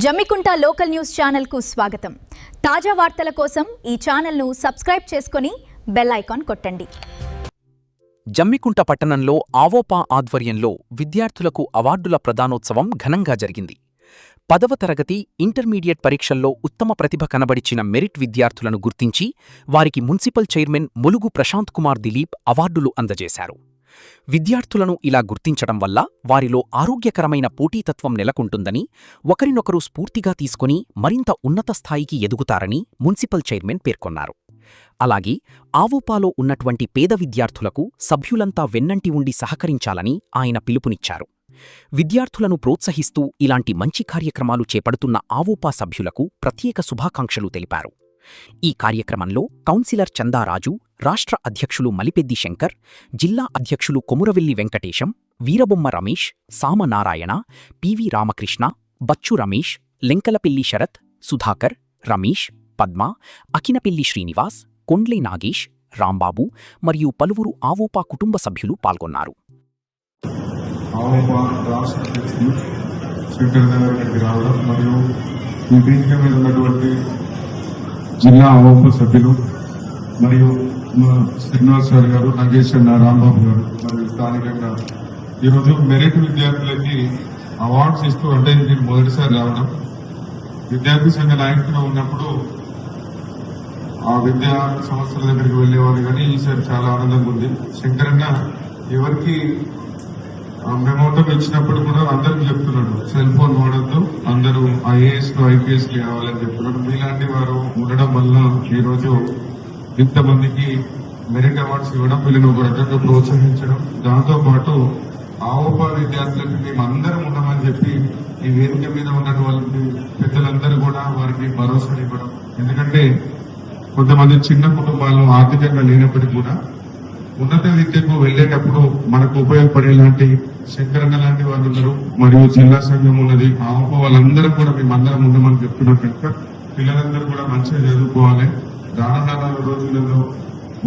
Jammikunta local news channel కు స్వాగతం. తాజా వార్తల కోసం ఈ ఛానల్ ను సబ్స్క్రైబ్ చేసుకొని బెల్ ఐకాన్ కొట్టండి. జమ్మికుంట పట్టణంలో ఆవోపా ఆధ్వర్యంలో విద్యార్థులకు అవార్డుల ప్రదానోత్సవం ఘనంగా జరిగింది. 10వ తరగతి ఇంటర్మీడియట్ పరీక్షల్లో ఉత్తమ ప్రతిభ కనబడిచిన మెరిట్ విద్యార్థులను గుర్తించి వారికి మున్సిపల్ చైర్మన్ ములుగు ప్రశాంత్ కుమార్ దిలీప్ అవార్డులు అందజేశారు. విద్యార్థులను ఇలా గుర్తించడం వల్ల వారిలో ఆరోగ్యకరమైన పోటీతత్వం నెలకొంటుందని, ఒకరినొకరు స్ఫూర్తిగా తీసుకుని మరింత ఉన్నత స్థాయికి ఎదుగుతారని మున్సిపల్ చైర్మన్ పేర్కొన్నారు. అలాగే ఆవోపాలో ఉన్నటువంటి పేద విద్యార్థులకు సభ్యులంతా వెన్నంటి ఉండి సహకరించాలని ఆయన పిలుపునిచ్చారు. విద్యార్థులను ప్రోత్సహిస్తూ ఇలాంటి మంచి కార్యక్రమాలు చేపడుతున్న ఆవోపా సభ్యులకు ప్రత్యేక శుభాకాంక్షలు తెలిపారు. ఈ కార్యక్రమంలో కౌన్సిలర్ చందారాజు, రాష్ట్ర అధ్యక్షులు మలిపెద్ది శంకర్, జిల్లా అధ్యక్షులు కొమురవెల్లి వెంకటేశం, వీరబొమ్మ రమేష్, సామనారాయణ, పివి రామకృష్ణ, బచ్చు రమేష్, లెంకలపెల్లి శరత్, సుధాకర్, రమేష్, పద్మ, అకినపెల్లి శ్రీనివాస్, కొండ్లే నాగేష్, రాంబాబు మరియు పలువురు ఆవోపా కుటుంబ సభ్యులు పాల్గొన్నారు. జిల్లా ఆవోపా సభ్యులు మరియు శ్రీనివాస్ సార్ గారు, నాగేష్ అన్న, రాంబాబు గారు మరియు స్థానికంగా ఈరోజు మెరిట్ విద్యార్థులకి అవార్డ్స్ ఇస్తూ, అంటే నేను మొదటిసారి రావడం. విద్యార్థి సంఘ నాయకుడిగా ఉన్నప్పుడు ఆ విద్యా సంస్థల దగ్గరికి వెళ్ళేవాళ్ళు, కానీ ఈసారి చాలా ఆనందంగా ఉంది. శంకరన్న ఎవరికి మెమోటం ఇచ్చినప్పుడు కూడా అందరికి చెప్తున్నాడు, సెల్ ఫోన్ వాడద్దు, అందరూ ఐఏఎస్లు ఐపీఎస్లు కావాలని చెప్తున్నాడు. మీలాంటి వారు ఉండడం వల్ల ఈరోజు ఇంతమందికి మెరిట్ అవార్డ్స్ ఇవ్వడం, వీళ్ళని ఒక రకంగా ప్రోత్సహించడం, దాంతోపాటు ఆవోపా విద్యార్థులకు మేము అందరం ఉన్నామని చెప్పి ఈ వేదిక మీద ఉన్నటువంటి పెద్దలందరూ కూడా వారికి భరోసా ఇవ్వడం. ఎందుకంటే కొంతమంది చిన్న కుటుంబాలు ఆర్థికంగా లేనప్పటికీ కూడా ఉన్నత విద్యకు వెళ్లేటప్పుడు మనకు ఉపయోగపడేలాంటి శంకరన్న లాంటి వాళ్ళు ఉన్నారు, మరియు జిల్లా సంఘం ఉన్నది. ఆవోపా వాళ్ళందరూ కూడా మేమందరం ఉన్నామని చెప్తున్నారు కనుక పిల్లలందరూ కూడా మంచిగా చదువుకోవాలి, రానున్న రోజులలో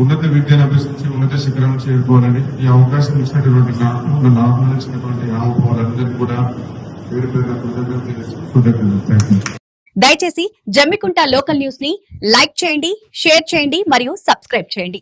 ఉన్నత విద్యను అభ్యసించి ఉన్నత శిఖరం చేరుకోవాలని ఈ అవకాశం ఇచ్చినటువంటి నాకు ఆహ్వానించినటువంటి ఆవోపా వాళ్ళందరూ కూడా పేరు పేరు కృతజ్ఞతలు. దయచేసి జమ్మికుంట లోకల్ న్యూస్ ని లైక్ చేయండి, షేర్ చేయండి మరియు సబ్స్క్రైబ్ చేయండి.